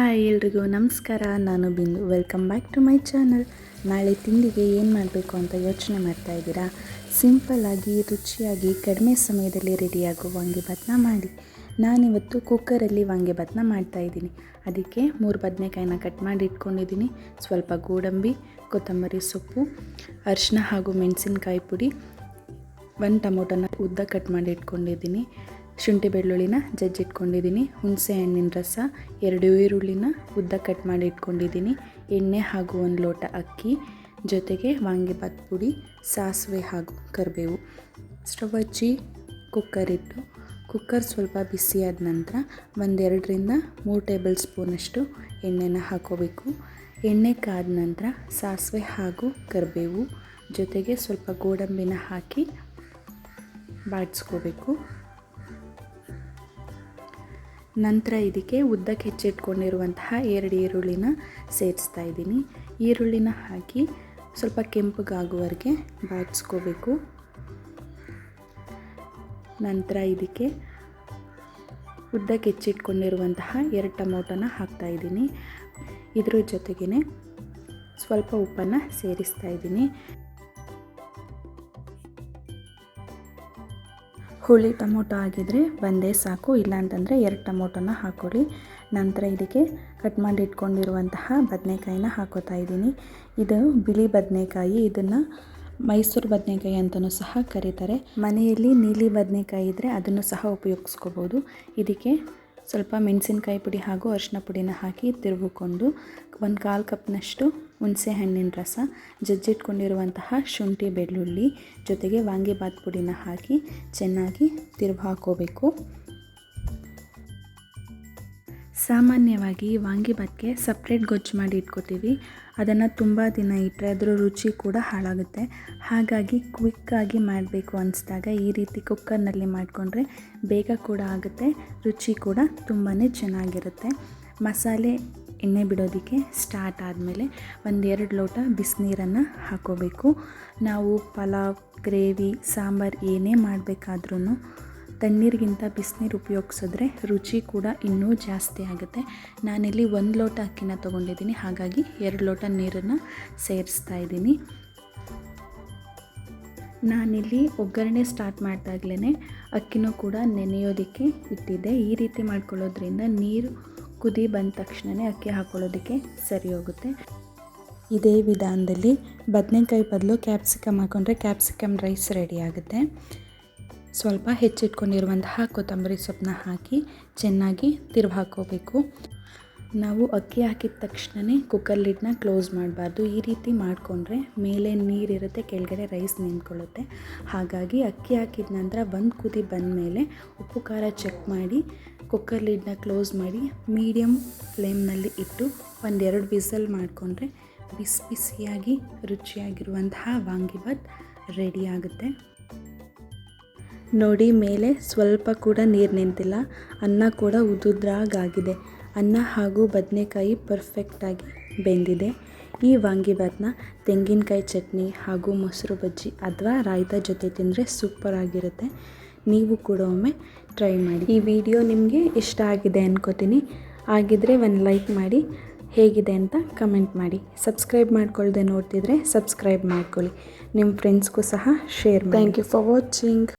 Hi ಎಲ್ರಿಗೂ ನಮಸ್ಕಾರ. ನಾನು Bindu. Welcome back to my channel. ನಾಳೆ ತಿಂಡಿಗೆ ಏನು ಮಾಡಬೇಕು ಅಂತ ಯೋಚನೆ ಮಾಡ್ತಾ ಇದ್ದೀರಾ? ಸಿಂಪಲ್ಲಾಗಿ ರುಚಿಯಾಗಿ ಕಡಿಮೆ ಸಮಯದಲ್ಲಿ ರೆಡಿಯಾಗುವ ವಾಂಗಿಭಾತನ್ನ ಮಾಡಿ. ನಾನಿವತ್ತು ಕುಕ್ಕರಲ್ಲಿ ವಾಂಗಿಭಾತನ್ನ ಮಾಡ್ತಾಯಿದ್ದೀನಿ. ಅದಕ್ಕೆ 3 ಬದನೆಕಾಯಿನ ಕಟ್ ಮಾಡಿ ಇಟ್ಕೊಂಡಿದ್ದೀನಿ. ಸ್ವಲ್ಪ ಗೋಡಂಬಿ, ಕೊತ್ತಂಬರಿ ಸೊಪ್ಪು, ಅರಿಶಿನ ಹಾಗೂ ಮೆಣಸಿನ್ಕಾಯಿ ಪುಡಿ, 1 ಟೊಮೊಟೊನ ಉದ್ದ ಕಟ್ ಮಾಡಿ ಇಟ್ಕೊಂಡಿದ್ದೀನಿ, ಶುಂಠಿ ಬೆಳ್ಳುಳ್ಳಿನ ಜಜ್ಜಿಟ್ಕೊಂಡಿದ್ದೀನಿ, ಹುಣಸೆ ಹಣ್ಣಿನ ರಸ, 2 ಈರುಳ್ಳಿನ ಉದ್ದ ಕಟ್ ಮಾಡಿ ಇಟ್ಕೊಂಡಿದ್ದೀನಿ, ಎಣ್ಣೆ ಹಾಗೂ 1 ಲೋಟ ಅಕ್ಕಿ, ಜೊತೆಗೆ ವಾಂಗಿಭಾತ್ ಪುಡಿ, ಸಾಸಿವೆ ಹಾಗೂ ಕರಿಬೇವು. ಸ್ಟವ್ ಹಚ್ಚಿ ಕುಕ್ಕರ್ ಇಟ್ಟು ಕುಕ್ಕರ್ ಸ್ವಲ್ಪ ಬಿಸಿಯಾದ ನಂತರ 2ರಿಂದ 3 ಟೇಬಲ್ ಸ್ಪೂನಷ್ಟು ಎಣ್ಣೆನ ಹಾಕೋಬೇಕು. ಎಣ್ಣೆ ಕಾದ ನಂತರ ಸಾಸಿವೆ ಹಾಗೂ ಕರಿಬೇವು ಜೊತೆಗೆ ಸ್ವಲ್ಪ ಗೋಡಂಬಿನ ಹಾಕಿ ಬಾಡಿಸ್ಕೋಬೇಕು. ನಂತರ ಇದಕ್ಕೆ ಉದ್ದಕ್ಕೆ ಹೆಚ್ಚಿಟ್ಕೊಂಡಿರುವಂತಹ 2 ಈರುಳ್ಳಿನ ಸೇರಿಸ್ತಾ ಇದ್ದೀನಿ. ಈರುಳ್ಳಿನ ಹಾಕಿ ಸ್ವಲ್ಪ ಕೆಂಪಗಾಗುವವರೆಗೆ ಬಾಡಿಸ್ಕೋಬೇಕು. ನಂತರ ಇದಕ್ಕೆ ಉದ್ದಕ್ಕೆ ಹೆಚ್ಚಿಟ್ಕೊಂಡಿರುವಂತಹ 2 ಟೊಮೊಟೊನ ಹಾಕ್ತಾಯಿದ್ದೀನಿ. ಇದ್ರ ಜೊತೆಗೇ ಸ್ವಲ್ಪ ಉಪ್ಪನ್ನು ಸೇರಿಸ್ತಾ ಇದ್ದೀನಿ. ಹುಳಿ ಟೊಮೊಟೊ ಆಗಿದ್ದರೆ ಒಂದೇ ಸಾಕು, ಇಲ್ಲಾಂತಂದರೆ 2 ಟೊಮೊಟೊನ ಹಾಕ್ಕೊಳ್ಳಿ. ನಂತರ ಇದಕ್ಕೆ ಕಟ್ ಮಾಡಿ ಇಟ್ಕೊಂಡಿರುವಂತಹ ಬದನೆಕಾಯಿನ ಹಾಕೋತಾ ಇದ್ದೀನಿ. ಇದು ಬಿಳಿ ಬದನೆಕಾಯಿ, ಇದನ್ನು ಮೈಸೂರು ಬದನೆಕಾಯಿ ಅಂತಲೂ ಸಹ ಕರೀತಾರೆ. ಮನೆಯಲ್ಲಿ ನೀಲಿ ಬದನೆಕಾಯಿ ಇದ್ದರೆ ಅದನ್ನು ಸಹ ಉಪಯೋಗಿಸ್ಕೋಬೋದು. ಇದಕ್ಕೆ ಸ್ವಲ್ಪ ಮೆಣಸಿನ್ಕಾಯಿ ಪುಡಿ ಹಾಗೂ ಅರಿಶಿನ ಪುಡಿನ ಹಾಕಿ ತಿರುಗಿಕೊಂಡು 1/4 ಕಪ್ನಷ್ಟು ಹುಣಸೆ ಹಣ್ಣಿನ ರಸ, ಜಜ್ಜಿಟ್ಕೊಂಡಿರುವಂತಹ ಶುಂಠಿ ಬೆಳ್ಳುಳ್ಳಿ ಜೊತೆಗೆ ವಾಂಗಿಭಾತ್ ಪುಡಿನ ಹಾಕಿ ಚೆನ್ನಾಗಿ ತಿರುಗಿ ಹಾಕೋಬೇಕು. ಸಾಮಾನ್ಯವಾಗಿ ವಾಂಗಿಭಾತ್ಗೆ ಸಪ್ರೇಟ್ ಗೊಜ್ಜು ಮಾಡಿ ಇಟ್ಕೋತೀವಿ. ಅದನ್ನು ತುಂಬ ದಿನ ಇಟ್ಟರೆ ಅದರ ರುಚಿ ಕೂಡ ಹಾಳಾಗುತ್ತೆ. ಹಾಗಾಗಿ ಕ್ವಿಕ್ಕಾಗಿ ಮಾಡಬೇಕು ಅನಿಸಿದಾಗ ಈ ರೀತಿ ಕುಕ್ಕರ್ನಲ್ಲಿ ಮಾಡಿಕೊಂಡ್ರೆ ಬೇಗ ಕೂಡ ಆಗುತ್ತೆ, ರುಚಿ ಕೂಡ ತುಂಬಾ ಚೆನ್ನಾಗಿರುತ್ತೆ. ಮಸಾಲೆ ಎಣ್ಣೆ ಬಿಡೋದಕ್ಕೆ ಸ್ಟಾರ್ಟ್ ಆದಮೇಲೆ 1-2 ಲೋಟ ಬಿಸಿನೀರನ್ನು ಹಾಕೋಬೇಕು. ನಾವು ಪಲಾವ್, ಗ್ರೇವಿ, ಸಾಂಬಾರು ಏನೇ ಮಾಡಬೇಕಾದ್ರೂ ತಣ್ಣೀರಿಗಿಂತ ಬಿಸಿನೀರು ಉಪಯೋಗಿಸಿದ್ರೆ ರುಚಿ ಕೂಡ ಇನ್ನೂ ಜಾಸ್ತಿ ಆಗುತ್ತೆ. ನಾನಿಲ್ಲಿ 1 ಲೋಟ ಅಕ್ಕಿನ ತೊಗೊಂಡಿದ್ದೀನಿ, ಹಾಗಾಗಿ 2 ಲೋಟ ನೀರನ್ನು ಸೇರಿಸ್ತಾ ಇದ್ದೀನಿ. ನಾನಿಲ್ಲಿ ಒಗ್ಗರಣೆ ಸ್ಟಾರ್ಟ್ ಮಾಡ್ದಾಗಲೇ ಅಕ್ಕಿನೂ ಕೂಡ ನೆನೆಯೋದಕ್ಕೆ ಇಟ್ಟಿದ್ದೆ. ಈ ರೀತಿ ಮಾಡ್ಕೊಳ್ಳೋದ್ರಿಂದ ನೀರು ಕುದಿ ಬಂದ ತಕ್ಷಣವೇ ಅಕ್ಕಿ ಹಾಕ್ಕೊಳ್ಳೋದಕ್ಕೆ ಸರಿ ಹೋಗುತ್ತೆ. ಇದೇ ವಿಧಾನದಲ್ಲಿ ಬದನೆಕಾಯಿ ಬದಲು ಕ್ಯಾಪ್ಸಿಕಮ್ ಹಾಕ್ಕೊಂಡ್ರೆ ಕ್ಯಾಪ್ಸಿಕಮ್ ರೈಸ್ ರೆಡಿ ಆಗುತ್ತೆ. ಸ್ವಲ್ಪ ಹೆಚ್ಚಿಟ್ಕೊಂಡಿರುವಂತಹ ಕೊತ್ತಂಬರಿ ಸೊಪ್ಪನ್ನ ಹಾಕಿ ಚೆನ್ನಾಗಿ ತಿರುಗಿ ಹಾಕ್ಕೋಬೇಕು. ನಾವು ಅಕ್ಕಿ ಹಾಕಿದ ತಕ್ಷಣವೇ ಕುಕ್ಕರ್ ಲಿಡ್ನ ಕ್ಲೋಸ್ ಮಾಡಬಾರ್ದು. ಈ ರೀತಿ ಮಾಡಿಕೊಂಡ್ರೆ ಮೇಲೆ ನೀರಿರುತ್ತೆ, ಕೆಳಗಡೆ ರೈಸ್ ನಿಂತ್ಕೊಳ್ಳುತ್ತೆ. ಹಾಗಾಗಿ ಅಕ್ಕಿ ಹಾಕಿದ ನಂತರ 1 ಕುದಿ ಬಂದ ಮೇಲೆ ಉಪ್ಪು ಖಾರ ಚೆಕ್ ಮಾಡಿ ಕುಕ್ಕರ್ ಲಿಡ್ನ ಕ್ಲೋಸ್ ಮಾಡಿ ಮೀಡಿಯಮ್ ಫ್ಲೇಮ್ನಲ್ಲಿ ಇಟ್ಟು 1-2 ವಿಸಲ್ ಮಾಡಿಕೊಂಡ್ರೆ ಬಿಸಿ ಬಿಸಿಯಾಗಿ ರುಚಿಯಾಗಿರುವಂತಹ ವಾಂಗಿಭಾತ್ ರೆಡಿ ಆಗುತ್ತೆ. ನೋಡಿ, ಮೇಲೆ ಸ್ವಲ್ಪ ಕೂಡ ನೀರು ನಿಂತಿಲ್ಲ, ಅನ್ನ ಕೂಡ ಉದುದ್ರಾಗಾಗಿದೆ. ಅನ್ನ ಹಾಗೂ ಬದನೆಕಾಯಿ ಪರ್ಫೆಕ್ಟಾಗಿ ಬೆಂದಿದೆ. ಈ ವಾಂಗಿಭಾತನ್ನ ತೆಂಗಿನಕಾಯಿ ಚಟ್ನಿ ಹಾಗೂ ಮೊಸರು ಬಜ್ಜಿ ಅಥವಾ ರಾಯ್ತ ಜೊತೆ ತಿಂದರೆ ಸೂಪರಾಗಿರುತ್ತೆ. ನೀವು ಕೂಡ ಒಮ್ಮೆ ಟ್ರೈ ಮಾಡಿ. ಈ ವಿಡಿಯೋ ನಿಮಗೆ ಇಷ್ಟ ಆಗಿದೆ ಅಂದ್ಕೋತೀನಿ. ಆಗಿದ್ದರೆ ಒಂದು ಲೈಕ್ ಮಾಡಿ, ಹೇಗಿದೆ ಅಂತ ಕಮೆಂಟ್ ಮಾಡಿ. ಸಬ್ಸ್ಕ್ರೈಬ್ ಮಾಡ್ಕೊಳ್ದೆ ನೋಡ್ತಿದ್ರೆ ಸಬ್ಸ್ಕ್ರೈಬ್ ಮಾಡ್ಕೊಳ್ಳಿ. ನಿಮ್ಮ ಫ್ರೆಂಡ್ಸ್ಗೂ ಸಹ ಶೇರ್ ಮಾಡಿ. Thank you for watching.